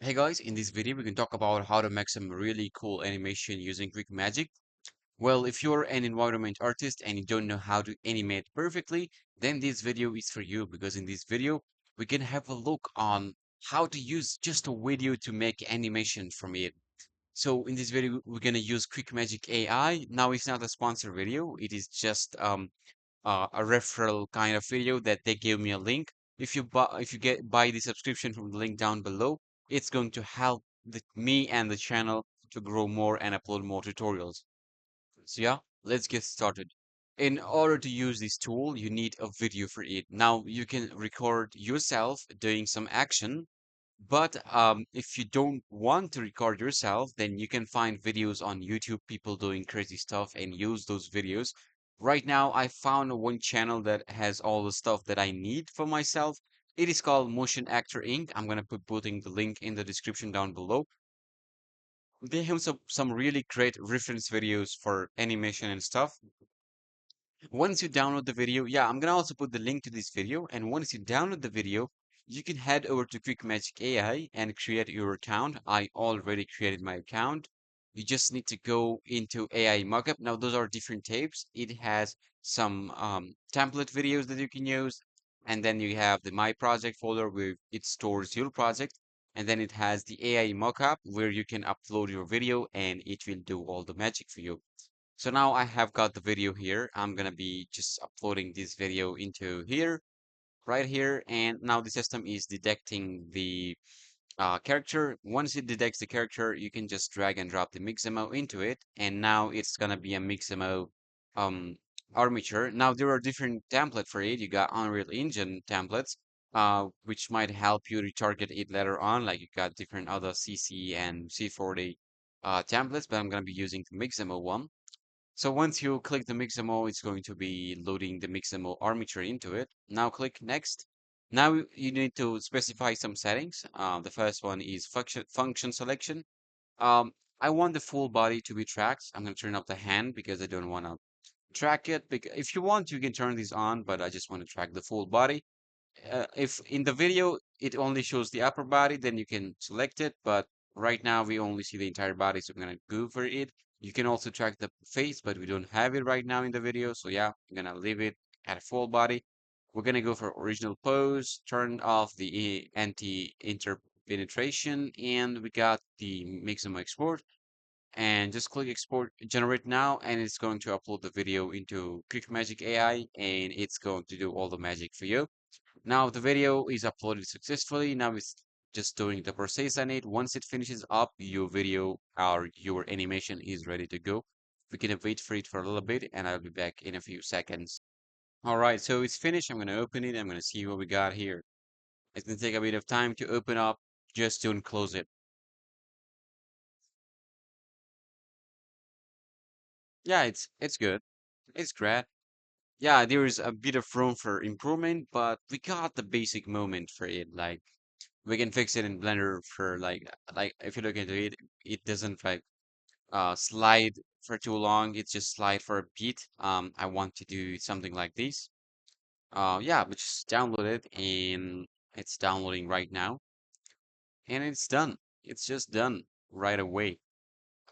Hey guys, in this video we can talk about how to make some really cool animation using QuickMagic. Well, if you're an environment artist and you don't know how to animate perfectly, then this video is for you because in this video we can have a look on how to use just a video to make animation from it. So in this video we're gonna use QuickMagic AI. Now it's not a sponsor video, it is just a referral kind of video that they gave me a link. If you buy the subscription from the link down below, it's going to help me and the channel to grow more and upload more tutorials. So yeah, let's get started. In order to use this tool, you need a video for it. Now you can record yourself doing some action, but if you don't want to record yourself, then you can find videos on YouTube, people doing crazy stuff and use those videos. Right now, I found one channel that has all the stuff that I need for myself. It is called Motion Actor Inc. I'm gonna put putting the link in the description down below. They have some really great reference videos for animation and stuff. Once you download the video, yeah, I'm gonna also put the link to this video. And once you download the video, you can head over to QuickMagic AI and create your account. I already created my account. You just need to go into AI Mockup. Now, those are different tapes. It has some template videos that you can use. And then you have the My Project folder where it stores your project. And then it has the AI Mockup where you can upload your video and it will do all the magic for you. So now I have got the video here. I'm gonna be just uploading this video into here, right here. And now the system is detecting the character. Once it detects the character, you can just drag and drop the Mixamo into it. And now it's gonna be a Mixamo um, armature. Now there are different templates for it. You got Unreal Engine templates, which might help you retarget it later on. Like you got different other CC and C40 templates, but I'm gonna be using the Mixamo one. So once you click the Mixamo, it's going to be loading the Mixamo armature into it. Now click next. Now you need to specify some settings. The first one is function selection. Um, I want the full body to be tracked. I'm going to turn up the hand because I don't want to track it. Because if you want, you can turn these on, but I just want to track the full body. If in the video it only shows the upper body, then you can select it. But right now we only see the entire body, so I'm gonna go for it. You can also track the face, but we don't have it right now in the video. So yeah, I'm gonna leave it at full body. We're gonna go for original pose, turn off the anti-interpenetration, and we got the Mixamo export. And just click export generate now, and it's going to upload the video into QuickMagic AI, and it's going to do all the magic for you. Now the video is uploaded successfully. Now it's just doing the process on it. Once it finishes up, your video or your animation is ready to go. We can wait for it for a little bit and I'll be back in a few seconds. All right, so it's finished. I'm going to open it. I'm going to see what we got here. It's going to take a bit of time to open up. Just don't close it. Yeah, it's good. It's great. Yeah, there is a bit of room for improvement, but we got the basic moment for it. Like we can fix it in Blender for like if you look into it, it doesn't like slide for too long. It just slide for a bit. I want to do something like this. Yeah, but just download it and it's downloading right now and it's done. It's just done right away.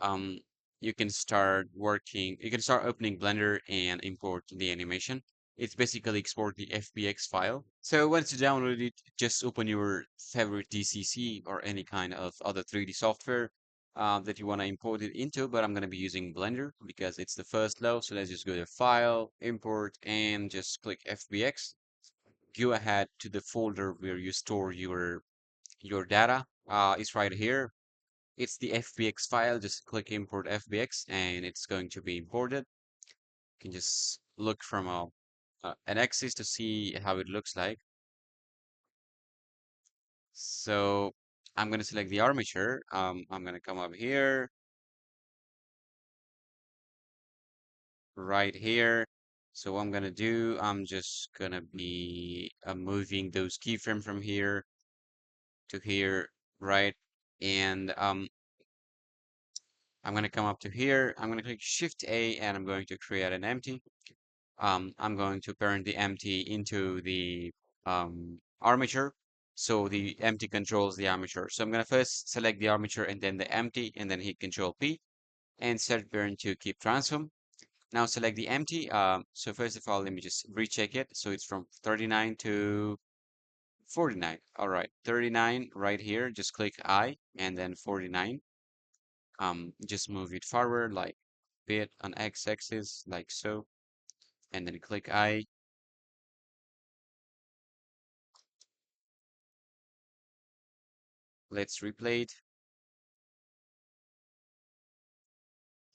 um, you can start working, you can start opening Blender and import the animation. It's basically export the FBX file. So once you download it, just open your favorite DCC or any kind of other 3D software that you want to import it into, but I'm going to be using Blender because it's the first low. So let's just go to File, Import, and just click FBX. Go ahead to the folder where you store your data. It's right here. It's the FBX file. Just click import FBX and it's going to be imported. You can just look from an axis to see how it looks like. So I'm going to select the armature. I'm going to come up here, right here. So what I'm going to do, I'm just going to be moving those keyframe from here to here, right? And I'm going to come up to here. I'm going to click Shift A and I'm going to create an empty. I'm going to turn the empty into the armature. So the empty controls the armature. So I'm gonna first select the armature and then the empty and then hit Control P and set parent to keep transform. Now select the empty. So first of all, let me just recheck it. So it's from 39 to 49. All right, 39 right here. Just click I and then 49. Just move it forward like bit on x-axis like so, and then click I. Let's replay it.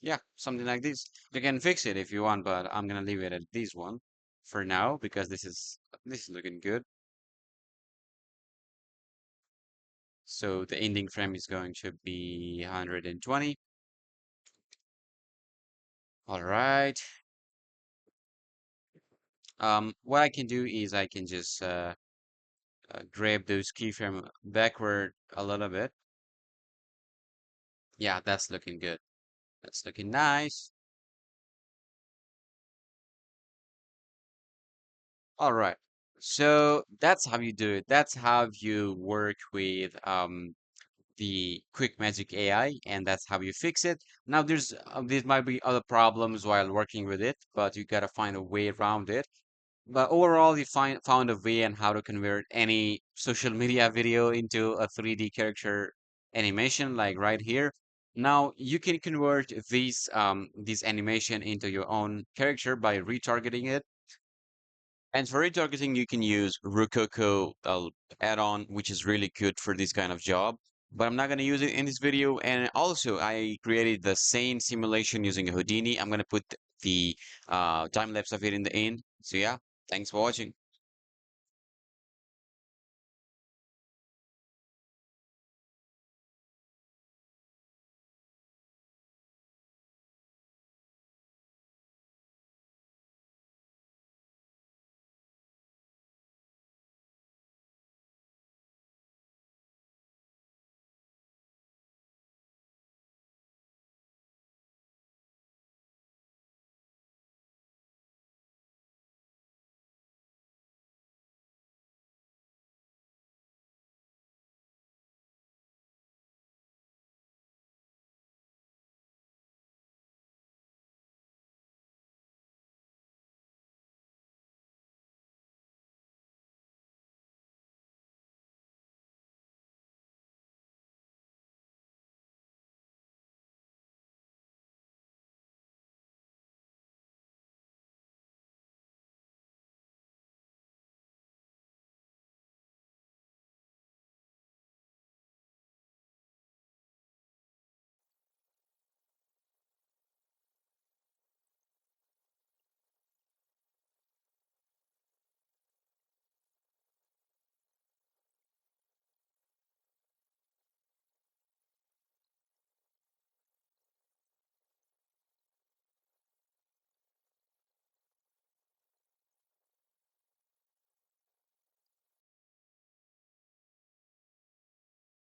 Yeah, something like this. You can fix it if you want, but I'm gonna leave it at this one for now because this is looking good. So the ending frame is going to be 120. All right. What I can do is I can just grab those keyframe backward a little bit. Yeah, that's looking good. That's looking nice. All right. So that's how you do it. That's how you work with the QuickMagic AI, and that's how you fix it. Now, there might be other problems while working with it, but you gotta find a way around it. But overall, you found a way on how to convert any social media video into a 3D character animation, like right here. Now, you can convert these animation into your own character by retargeting it. And for retargeting, you can use Rococo add-on, which is really good for this kind of job. But I'm not going to use it in this video. And also, I created the same simulation using a Houdini. I'm going to put the time lapse of it in the end. So yeah, thanks for watching.